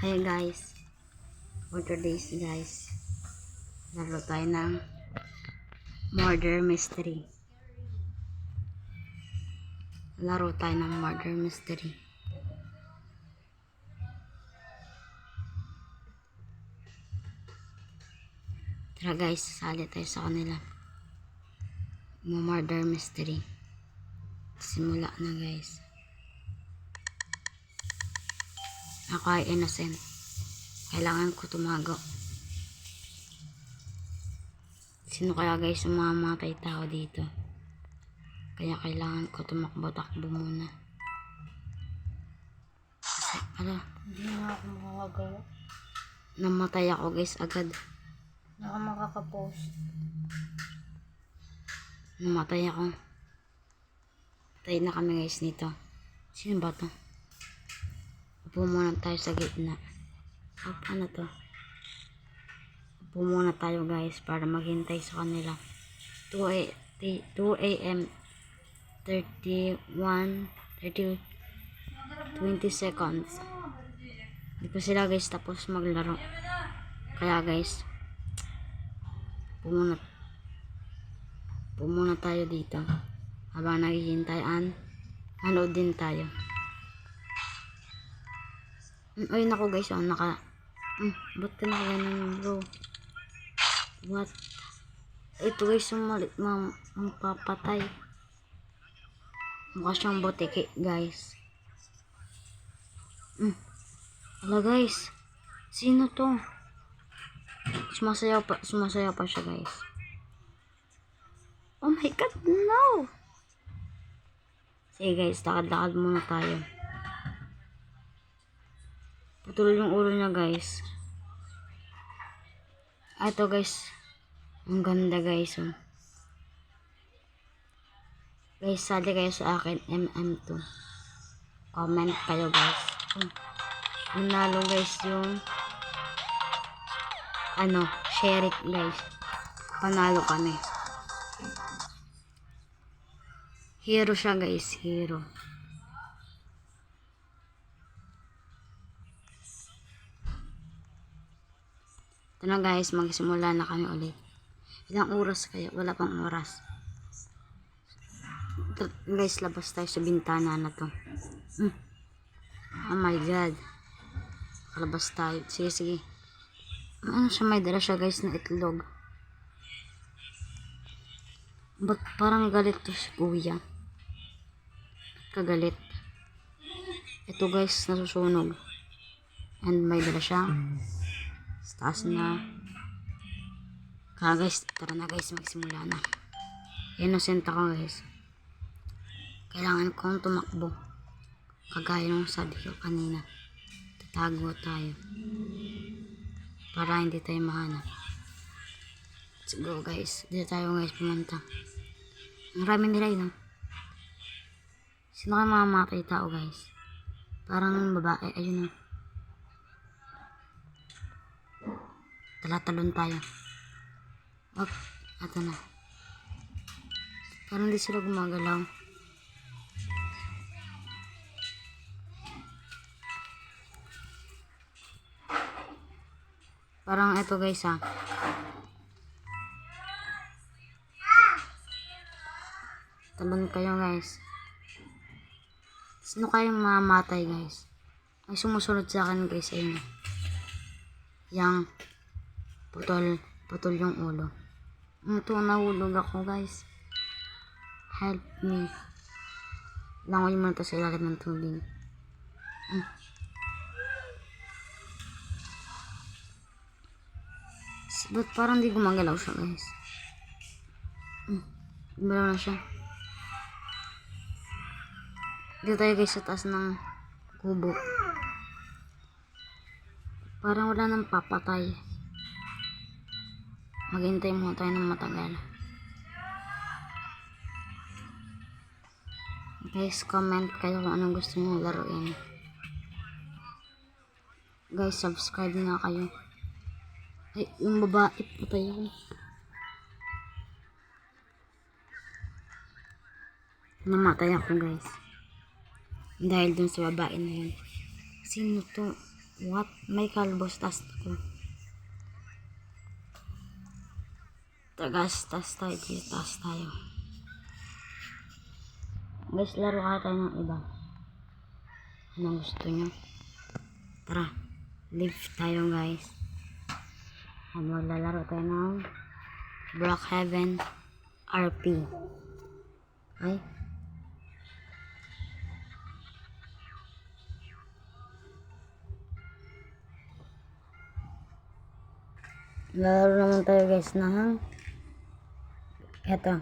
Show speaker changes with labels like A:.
A: Hey guys, for today's guys, laro tayo ng murder mystery. Tara guys, sasali tayo sa kanila. Murder mystery. Simula na guys. Ako ay innocent. Kailangan ko tumago. Sino kaya guys yung mamamatay tao dito? Kaya kailangan ko tumakbo-takbo muna. Kasi,
B: Hindi na ako makagawa.
A: namatay ako guys agad.
B: Hindi ako makakapost.
A: Namatay ako. Patay na kami guys nito. Sino ba to? Upo muna tayo sa gitna. Ano to? Upo muna tayo guys para maghintay sa kanila. 2 a.m. 20 seconds. Hindi pa sila guys tapos maglaro. Kaya guys, upo muna tayo dito. Habang naghihintayan, manood din tayo. Ay nako guys, ba't ka nakaganyan bro? What? Ito guys yung papatay. Mukha siyang botike guys. Hala guys, sino to? Sumasayaw pa siya guys. Oh my god, no! Sige guys, lakad-lakad muna tayo. Putol yung ulo niya guys. Ito guys, ang ganda guys. Guys, sali kayo sa akin, MM2. Comment kayo guys. Nanalo guys yung share it guys. Panalo kami. Hero siya guys, hero. Ito na guys, magsimula na kami ulit. Ilang oras kaya? Wala pang oras. Ito, guys, labas tayo sa bintana na to. Oh my god. Labas tayo. Sige. Ano siya, may dala siya guys na itlog. Ba't parang galit to si kuya? Kagalit. Ito guys, nasusunog. And may dala siya. Taas na. Kaya guys, tara na guys, magsimula na. Innocent ako guys. Kailangan kong tumakbo. Kagaya nung sabi ko kanina. Tatago tayo. Para hindi tayo mahanap. Let's go guys. Dito tayo guys pumunta. Ang rami nila yun. Sino kayo mamamatay tao guys? Parang babae. Ayun o. Talatalon tayo. Ito na. Parang di sila gumagalaw. Parang ito guys ha. Talon kayo guys. Sino kayong mamamatay guys? Ay sumusunod sa akin guys. Ayun. Yang putol yung ulo. Ito, nahulog ako guys. Help me. Langoy mo na ito sa ilalim ng tubig. Ba't parang di gumagalaw siya guys? Gumagalaw na siya. Dito tayo guys sa taas ng kubo. Parang wala nang papatay. Maghintay muna tayo ng matagal. Guys, comment kayo kung anong gusto nyo laruin. Guys, subscribe na kayo. Ay, yung babae, patay ako. Namatay ako guys. Dahil dun sa babae na yun. Sino to? What? May kalbos taas ko. Taas tayo dito. Taas tayo. Guys, laro ka tayo ng iba. Anong gusto nyo? Tara. Live tayo guys. Maglalaro tayo ng Brookhaven RP. Ay. Laro naman tayo guys ng eto.